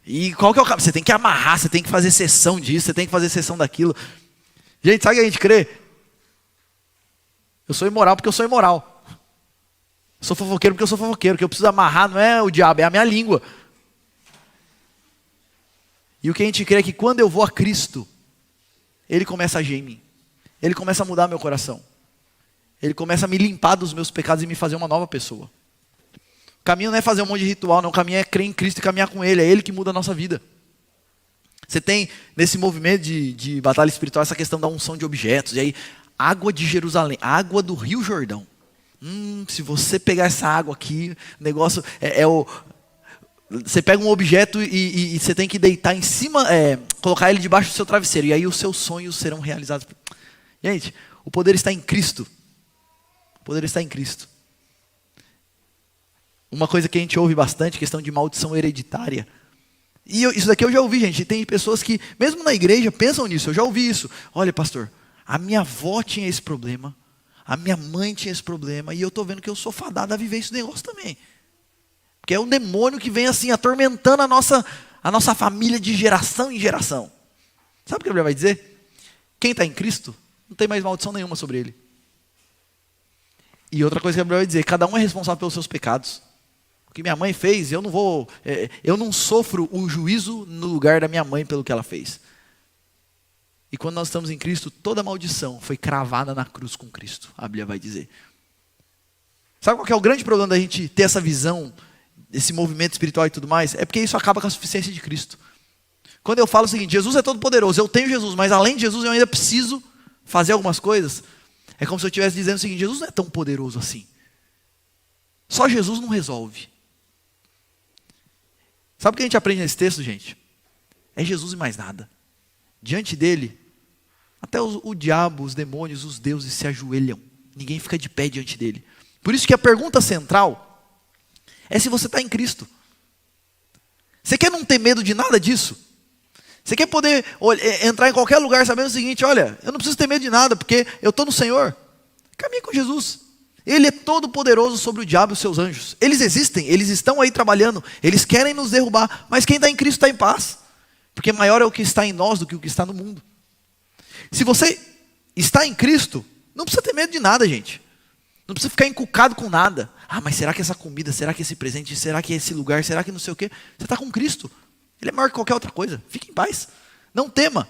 E qual que é o caminho? Você tem que amarrar, você tem que fazer sessão disso, você tem que fazer sessão daquilo. Gente, sabe o que a gente crê? Eu sou imoral porque eu sou imoral. Eu sou fofoqueiro porque eu sou fofoqueiro. O que eu preciso amarrar não é o diabo, é a minha língua. E o que a gente crê é que quando eu vou a Cristo, Ele começa a agir em mim. Ele começa a mudar meu coração. Ele começa a me limpar dos meus pecados e me fazer uma nova pessoa. O caminho não é fazer um monte de ritual, não. O caminho é crer em Cristo e caminhar com Ele. É Ele que muda a nossa vida. Você tem nesse movimento de batalha espiritual essa questão da unção de objetos. E aí, água de Jerusalém, água do Rio Jordão. Se você pegar essa água aqui, o negócio você pega um objeto e você tem que deitar em cima, colocar ele debaixo do seu travesseiro, e aí os seus sonhos serão realizados. Gente, o poder está em Cristo. O poder está em Cristo. Uma coisa que a gente ouve bastante, questão de maldição hereditária. E isso daqui eu já ouvi, gente. Tem pessoas que, mesmo na igreja, pensam nisso. Eu já ouvi isso. Olha, pastor, a minha avó tinha esse problema. A minha mãe tinha esse problema, e eu estou vendo que eu sou fadado a viver esse negócio também. Porque é um demônio que vem assim, atormentando a nossa família de geração em geração. Sabe o que a Bíblia vai dizer? Quem está em Cristo, não tem mais maldição nenhuma sobre ele. E outra coisa que a Bíblia vai dizer, cada um é responsável pelos seus pecados. que minha mãe fez, eu não sofro o juízo no lugar da minha mãe pelo que ela fez. E quando nós estamos em Cristo, toda maldição foi cravada na cruz com Cristo, a Bíblia vai dizer. Sabe qual que é o grande problema da gente ter essa visão, esse movimento espiritual e tudo mais? É porque isso acaba com a suficiência de Cristo. Quando eu falo o seguinte, Jesus é todo poderoso, eu tenho Jesus, mas além de Jesus eu ainda preciso fazer algumas coisas. É como se eu estivesse dizendo o seguinte, Jesus não é tão poderoso assim. Só Jesus não resolve. Sabe o que a gente aprende nesse texto, gente? É Jesus e mais nada. Diante dele, até o diabo, os demônios, os deuses se ajoelham. Ninguém fica de pé diante dele. Por isso que a pergunta central é se você está em Cristo. Você quer não ter medo de nada disso? Você quer poder entrar em qualquer lugar sabendo o seguinte, olha, eu não preciso ter medo de nada, porque eu estou no Senhor. Caminhe com Jesus. Ele é todo poderoso sobre o diabo e os seus anjos. Eles existem, eles estão aí trabalhando, eles querem nos derrubar, mas quem está em Cristo está em paz. Porque maior é o que está em nós do que o que está no mundo. Se você está em Cristo, não precisa ter medo de nada, gente. Não precisa ficar encucado com nada. Ah, mas será que essa comida, será que esse presente, será que esse lugar, será que não sei o quê? Você está com Cristo. Ele é maior que qualquer outra coisa. Fique em paz. Não tema.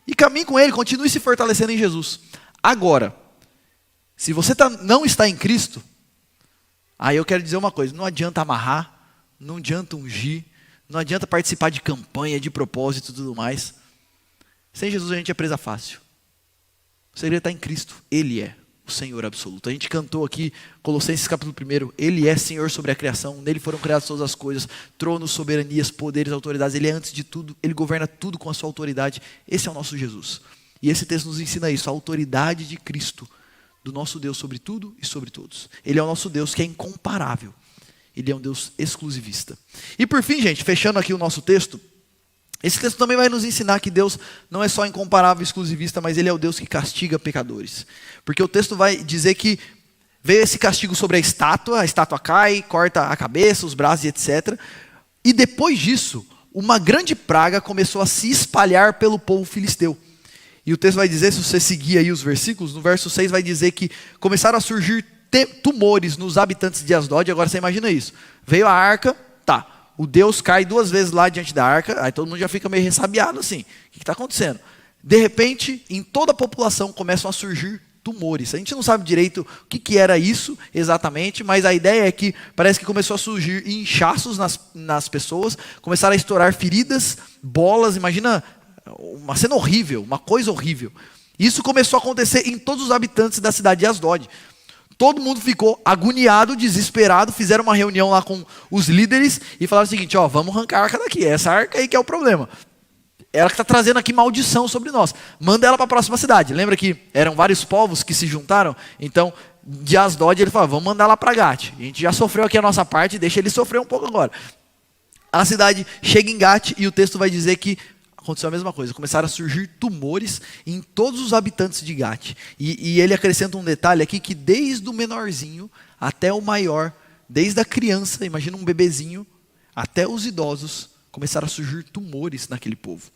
E caminhe com Ele, continue se fortalecendo em Jesus. Agora, se você não está em Cristo, aí eu quero dizer uma coisa, não adianta amarrar, não adianta ungir, não adianta participar de campanha, de propósito e tudo mais. Sem Jesus a gente é presa fácil. O segredo está em Cristo. Ele é o Senhor absoluto. A gente cantou aqui, Colossenses capítulo 1, Ele é Senhor sobre a criação, nele foram criadas todas as coisas, tronos, soberanias, poderes, autoridades, Ele é antes de tudo, Ele governa tudo com a sua autoridade. Esse é o nosso Jesus. E esse texto nos ensina isso, a autoridade de Cristo, do nosso Deus sobre tudo e sobre todos. Ele é o nosso Deus que é incomparável. Ele é um Deus exclusivista. E por fim, gente, fechando aqui o nosso texto, esse texto também vai nos ensinar que Deus não é só incomparável e exclusivista, mas Ele é o Deus que castiga pecadores. Porque o texto vai dizer que veio esse castigo sobre a estátua cai, corta a cabeça, os braços e etc. E depois disso, uma grande praga começou a se espalhar pelo povo filisteu. E o texto vai dizer, se você seguir aí os versículos, no verso 6 vai dizer que começaram a surgir tumores nos habitantes de Asdod. Agora você imagina isso. Veio a arca, tá. O Deus cai 2 vezes lá diante da arca, aí todo mundo já fica meio ressabiado assim. O que está acontecendo? De repente, em toda a população começam a surgir tumores. A gente não sabe direito o que era isso exatamente, mas a ideia é que parece que começou a surgir inchaços nas pessoas, começaram a estourar feridas, bolas, imagina uma cena horrível, uma coisa horrível. Isso começou a acontecer em todos os habitantes da cidade de Asdod. Todo mundo ficou agoniado, desesperado, fizeram uma reunião lá com os líderes e falaram o seguinte, vamos arrancar a arca daqui, essa arca aí que é o problema. Ela que está trazendo aqui maldição sobre nós. Manda ela para a próxima cidade. Lembra que eram vários povos que se juntaram? Então, de Asdod, ele falou, vamos mandar lá para Gate. A gente já sofreu aqui a nossa parte, deixa ele sofrer um pouco agora. A cidade chega em Gate e o texto vai dizer que aconteceu a mesma coisa, começaram a surgir tumores em todos os habitantes de Gate. E ele acrescenta um detalhe aqui, que desde o menorzinho até o maior, desde a criança, imagina um bebezinho, até os idosos, começaram a surgir tumores naquele povo.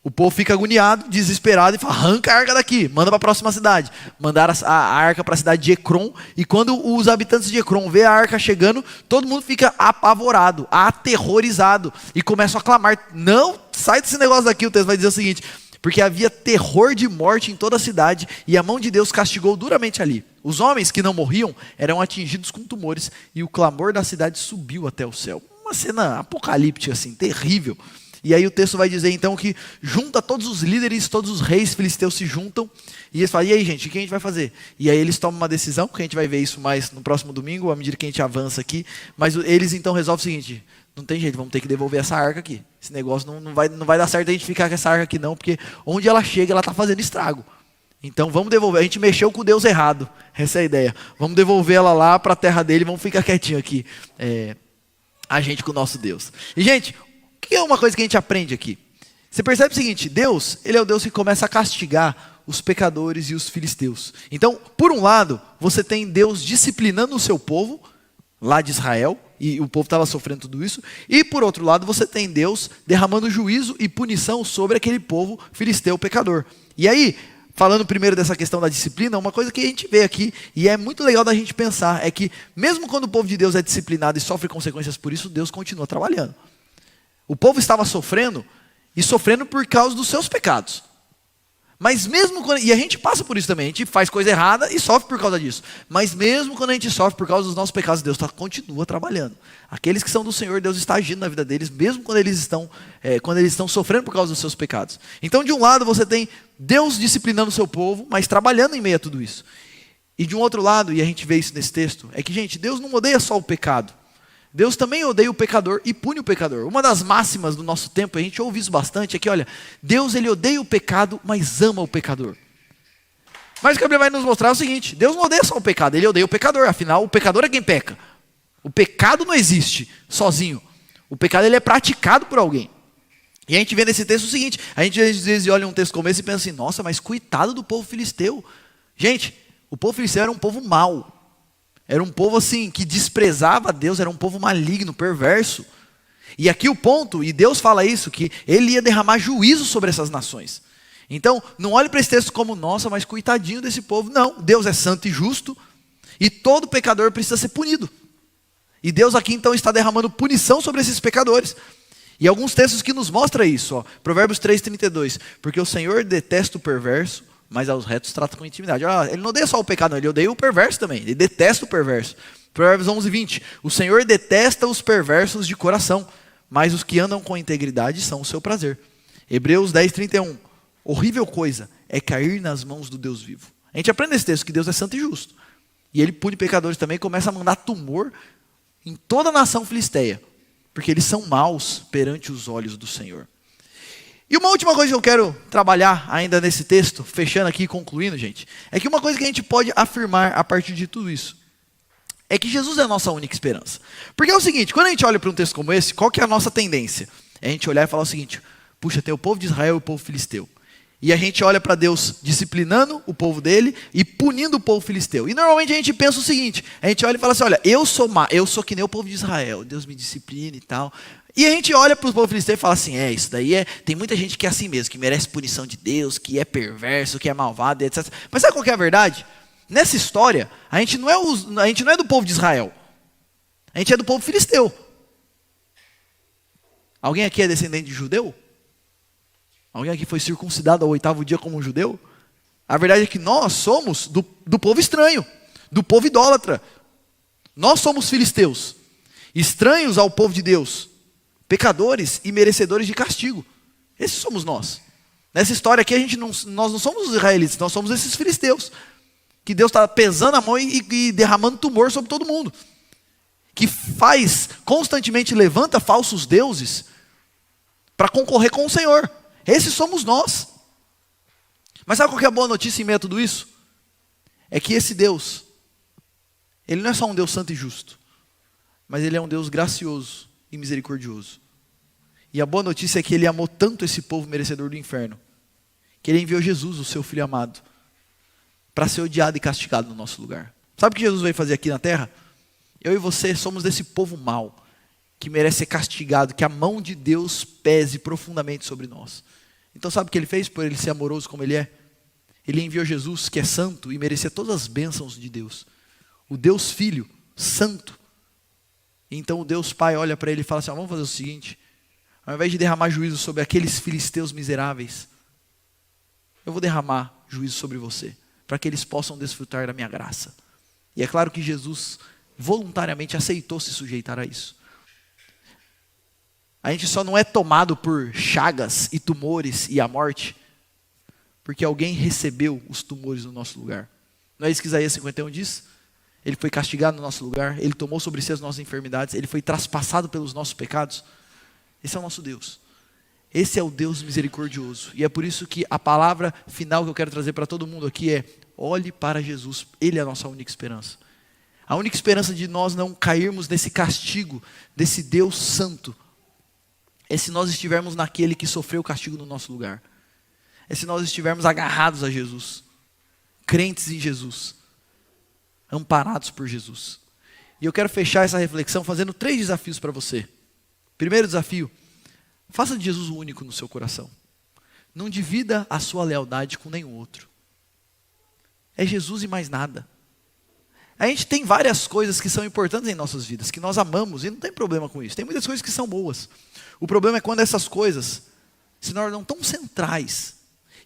O povo fica agoniado, desesperado e fala, arranca a arca daqui, manda para a próxima cidade. Mandaram a arca para a cidade de Ecrom, e quando os habitantes de Ecrom vê a arca chegando, todo mundo fica apavorado, aterrorizado, e começam a clamar, não, sai desse negócio daqui. O texto vai dizer o seguinte, porque havia terror de morte em toda a cidade, e a mão de Deus castigou duramente ali. Os homens que não morriam eram atingidos com tumores, e o clamor da cidade subiu até o céu. Uma cena apocalíptica assim, terrível. E aí o texto vai dizer então que junta todos os líderes, todos os reis filisteus se juntam, e eles falam, e aí gente, o que a gente vai fazer? E aí eles tomam uma decisão, porque a gente vai ver isso mais no próximo domingo, à medida que a gente avança aqui, mas eles então resolvem o seguinte, não tem jeito, vamos ter que devolver essa arca aqui. Esse negócio não vai dar certo a gente ficar com essa arca aqui não, porque onde ela chega, ela está fazendo estrago. Então vamos devolver, a gente mexeu com o Deus errado, essa é a ideia. Vamos devolver ela lá para a terra dele, vamos ficar quietinho aqui, a gente com o nosso Deus. E gente, o que é uma coisa que a gente aprende aqui? Você percebe o seguinte, Deus, Ele é o Deus que começa a castigar os pecadores e os filisteus. Então, por um lado, você tem Deus disciplinando o seu povo, lá de Israel, e o povo estava sofrendo tudo isso, e por outro lado, você tem Deus derramando juízo e punição sobre aquele povo filisteu pecador. E aí, falando primeiro dessa questão da disciplina, uma coisa que a gente vê aqui, e é muito legal da gente pensar, é que mesmo quando o povo de Deus é disciplinado e sofre consequências por isso, Deus continua trabalhando. O povo estava sofrendo, e sofrendo por causa dos seus pecados. Mas mesmo quando, e a gente passa por isso também, a gente faz coisa errada e sofre por causa disso. Mas mesmo quando a gente sofre por causa dos nossos pecados, Deus continua trabalhando. Aqueles que são do Senhor, Deus está agindo na vida deles, mesmo quando eles estão sofrendo por causa dos seus pecados. Então, de um lado, você tem Deus disciplinando o seu povo, mas trabalhando em meio a tudo isso. E de um outro lado, e a gente vê isso nesse texto, é que, gente, Deus não odeia só o pecado. Deus também odeia o pecador e pune o pecador. Uma das máximas do nosso tempo, a gente ouve isso bastante, é que, olha, Deus ele odeia o pecado, mas ama o pecador. Mas o que a Bíblia vai nos mostrar é o seguinte: Deus não odeia só o pecado, ele odeia o pecador. Afinal, o pecador é quem peca. O pecado não existe sozinho. O pecado ele é praticado por alguém. E a gente vê nesse texto o seguinte: a gente às vezes olha um texto como esse e pensa assim, nossa, mas coitado do povo filisteu. Gente, o povo filisteu era um povo mau. Era um povo assim, que desprezava a Deus, era um povo maligno, perverso. E aqui o ponto, e Deus fala isso, que ele ia derramar juízo sobre essas nações. Então, não olhe para esse texto como, nossa, mas coitadinho desse povo. Não, Deus é santo e justo, e todo pecador precisa ser punido. E Deus aqui então está derramando punição sobre esses pecadores. E alguns textos que nos mostram isso, ó. Provérbios 3:32, porque o Senhor detesta o perverso, mas aos retos trata com intimidade. Ele não odeia só o pecado, não, ele odeia o perverso também. Ele detesta o perverso. Provérbios 11:20. O Senhor detesta os perversos de coração, mas os que andam com integridade são o seu prazer. Hebreus 10:31. Horrível coisa é cair nas mãos do Deus vivo. A gente aprende nesse texto que Deus é santo e justo. E ele pune pecadores também e começa a mandar tumor em toda a nação filisteia, porque eles são maus perante os olhos do Senhor. E uma última coisa que eu quero trabalhar ainda nesse texto, fechando aqui e concluindo, gente, é que uma coisa que a gente pode afirmar a partir de tudo isso, é que Jesus é a nossa única esperança. Porque é o seguinte, quando a gente olha para um texto como esse, qual que é a nossa tendência? É a gente olhar e falar o seguinte, puxa, tem o povo de Israel e o povo filisteu. E a gente olha para Deus disciplinando o povo dele e punindo o povo filisteu. E normalmente a gente pensa o seguinte, a gente olha e fala assim, olha, eu sou que nem o povo de Israel, Deus me disciplina e tal. E a gente olha para o povo filisteu e fala assim, isso daí tem muita gente que é assim mesmo, que merece punição de Deus, que é perverso, que é malvado, etc. Mas sabe qual que é a verdade? Nessa história, a gente não é do povo de Israel, a gente é do povo filisteu. Alguém aqui é descendente de judeu? Alguém aqui foi circuncidado ao 8º dia como um judeu? A verdade é que nós somos do povo estranho, do povo idólatra. Nós somos filisteus, estranhos ao povo de Deus, pecadores e merecedores de castigo. Esses somos nós. Nessa história aqui nós não somos os israelitas, nós somos esses filisteus, que Deus está pesando a mão e derramando tumor sobre todo mundo, que constantemente levanta falsos deuses para concorrer com o Senhor. Esses somos nós. Mas sabe qual que é a boa notícia em meio a tudo isso? É que esse Deus, ele não é só um Deus santo e justo, mas ele é um Deus gracioso e misericordioso. E a boa notícia é que ele amou tanto esse povo merecedor do inferno, que ele enviou Jesus, o seu filho amado, para ser odiado e castigado no nosso lugar. Sabe o que Jesus veio fazer aqui na terra? Eu e você somos desse povo mau, que merece ser castigado, que a mão de Deus pese profundamente sobre nós. Então sabe o que ele fez por ele ser amoroso como ele é? Ele enviou Jesus, que é santo e merecia todas as bênçãos de Deus. O Deus Filho, santo. Então o Deus Pai olha para ele e fala assim, vamos fazer o seguinte, ao invés de derramar juízo sobre aqueles filisteus miseráveis, eu vou derramar juízo sobre você, para que eles possam desfrutar da minha graça. E é claro que Jesus voluntariamente aceitou se sujeitar a isso. A gente só não é tomado por chagas e tumores e a morte, porque alguém recebeu os tumores no nosso lugar. Não é isso que Isaías 51 diz? Ele foi castigado no nosso lugar, ele tomou sobre si as nossas enfermidades, ele foi traspassado pelos nossos pecados. Esse é o nosso Deus. Esse é o Deus misericordioso. E é por isso que a palavra final que eu quero trazer para todo mundo aqui é, olhe para Jesus, ele é a nossa única esperança. A única esperança de nós não cairmos nesse castigo, desse Deus santo, é se nós estivermos naquele que sofreu o castigo no nosso lugar. É se nós estivermos agarrados a Jesus, crentes em Jesus, amparados por Jesus. E eu quero fechar essa reflexão fazendo 3 desafios para você. Primeiro desafio, faça de Jesus o único no seu coração. Não divida a sua lealdade com nenhum outro. É Jesus e mais nada. A gente tem várias coisas que são importantes em nossas vidas, que nós amamos, e não tem problema com isso. Tem muitas coisas que são boas. O problema é quando essas coisas se tornam tão centrais,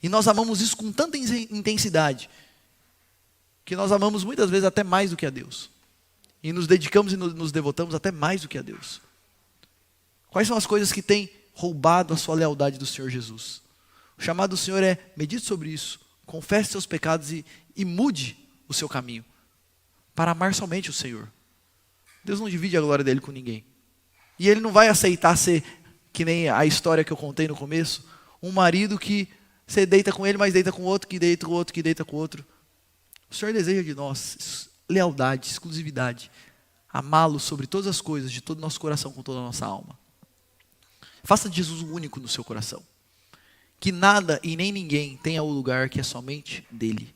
e nós amamos isso com tanta intensidade, que nós amamos muitas vezes até mais do que a Deus. E nos dedicamos e nos devotamos até mais do que a Deus. Quais são as coisas que têm roubado a sua lealdade do Senhor Jesus? O chamado do Senhor é: medite sobre isso, confesse seus pecados e mude o seu caminho, para amar somente o Senhor. Deus não divide a glória dele com ninguém. E Ele não vai aceitar ser, que nem a história que eu contei no começo, um marido que você deita com ele, mas deita com outro, que deita com outro, que deita com outro. O Senhor deseja de nós lealdade, exclusividade, amá-lo sobre todas as coisas, de todo o nosso coração, com toda a nossa alma. Faça de Jesus o único no seu coração. Que nada e nem ninguém tenha o lugar que é somente dele.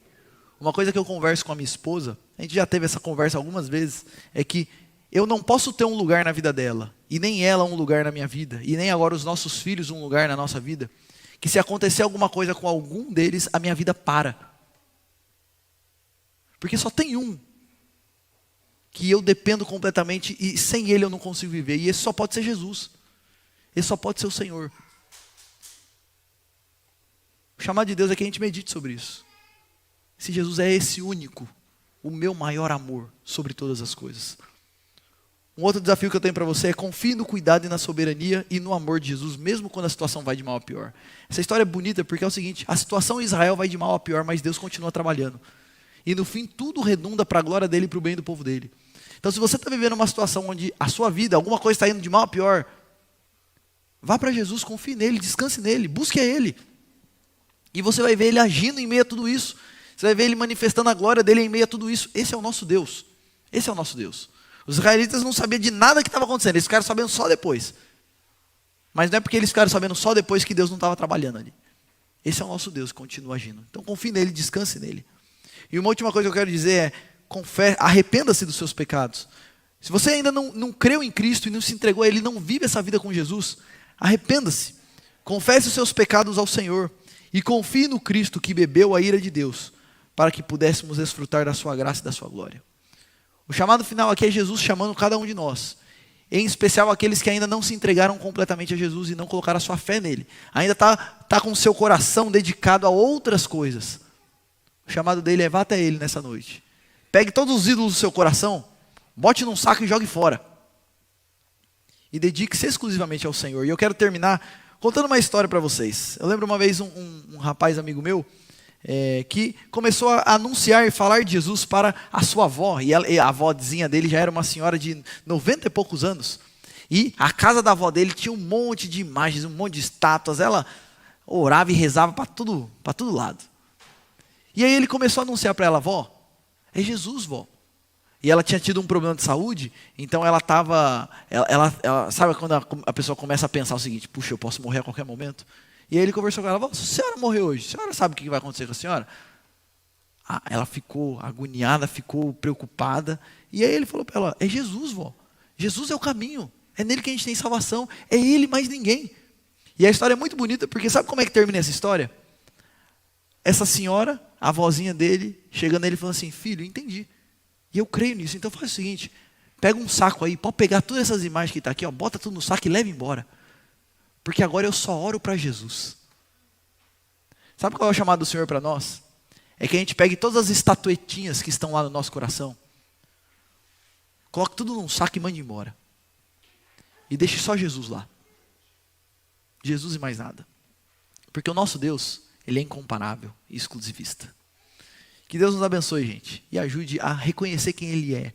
Uma coisa que eu converso com a minha esposa, a gente já teve essa conversa algumas vezes, é que eu não posso ter um lugar na vida dela, e nem ela um lugar na minha vida, e nem agora os nossos filhos um lugar na nossa vida, que se acontecer alguma coisa com algum deles, a minha vida para. Porque só tem um que eu dependo completamente, e sem ele eu não consigo viver, e esse só pode ser Jesus. Esse só pode ser o Senhor. O chamado de Deus é que a gente medite sobre isso. Se Jesus é esse único, o meu maior amor sobre todas as coisas. Um outro desafio que eu tenho para você é: confie no cuidado e na soberania e no amor de Jesus, mesmo quando a situação vai de mal a pior. Essa história é bonita porque é o seguinte: a situação em Israel vai de mal a pior, mas Deus continua trabalhando. E no fim tudo redunda para a glória dele e para o bem do povo dele. Então se você está vivendo uma situação onde a sua vida, alguma coisa está indo de mal a pior, vá para Jesus, confie nele, descanse nele, busque a ele. E você vai ver ele agindo em meio a tudo isso. Você vai ver ele manifestando a glória dele em meio a tudo isso. Esse é o nosso Deus. Esse é o nosso Deus. Os israelitas não sabiam de nada que estava acontecendo. Eles ficaram sabendo só depois. Mas não é porque eles ficaram sabendo só depois que Deus não estava trabalhando ali. Esse é o nosso Deus que continua agindo. Então confie nele, descanse nele. E uma última coisa que eu quero dizer é: arrependa-se dos seus pecados. Se você ainda não creu em Cristo e não se entregou a Ele, não vive essa vida com Jesus, arrependa-se. Confesse os seus pecados ao Senhor. E confie no Cristo que bebeu a ira de Deus, para que pudéssemos desfrutar da sua graça e da sua glória. O chamado final aqui é Jesus chamando cada um de nós, em especial aqueles que ainda não se entregaram completamente a Jesus e não colocaram a sua fé nele. Ainda está com o seu coração dedicado a outras coisas. O chamado dele é: vá até ele nessa noite. Pegue todos os ídolos do seu coração, bote num saco e jogue fora. E dedique-se exclusivamente ao Senhor. E eu quero terminar contando uma história para vocês. Eu lembro uma vez um rapaz amigo meu, que começou a anunciar e falar de Jesus para a sua avó. E a avózinha dele já era uma senhora de 90 e poucos anos. E a casa da avó dele tinha um monte de imagens, um monte de estátuas. Ela orava e rezava para todo lado. E aí ele começou a anunciar para ela: vó, é Jesus, vó. E ela tinha tido um problema de saúde, então ela estava... sabe quando a pessoa começa a pensar o seguinte: puxa, eu posso morrer a qualquer momento? E aí ele conversou com ela: vó, se a senhora morrer hoje, a senhora sabe o que vai acontecer com a senhora? Ela ficou agoniada, ficou preocupada. E aí ele falou para ela: é Jesus, vó. Jesus é o caminho. É nele que a gente tem salvação. É ele, mais ninguém. E a história é muito bonita, porque sabe como é que termina essa história? Essa senhora, a avózinha dele, chegando nele e falando assim: filho, entendi. E eu creio nisso. Então faz o seguinte: pega um saco aí, pode pegar todas essas imagens que estão aqui, ó, bota tudo no saco e leva embora. Porque agora eu só oro para Jesus. Sabe qual é o chamado do Senhor para nós? É que a gente pegue todas as estatuetinhas que estão lá no nosso coração, coloque tudo num saco e mande embora. E deixe só Jesus lá. Jesus e mais nada. Porque o nosso Deus, Ele é incomparável e exclusivista. Que Deus nos abençoe, gente, e ajude a reconhecer quem Ele é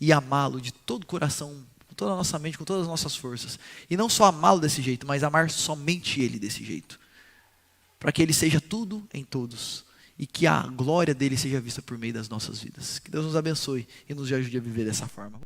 e amá-lo de todo o coração, com toda a nossa mente, com todas as nossas forças. E não só amá-lo desse jeito, mas amar somente Ele desse jeito. Para que Ele seja tudo em todos e que a glória dele seja vista por meio das nossas vidas. Que Deus nos abençoe e nos ajude a viver dessa forma.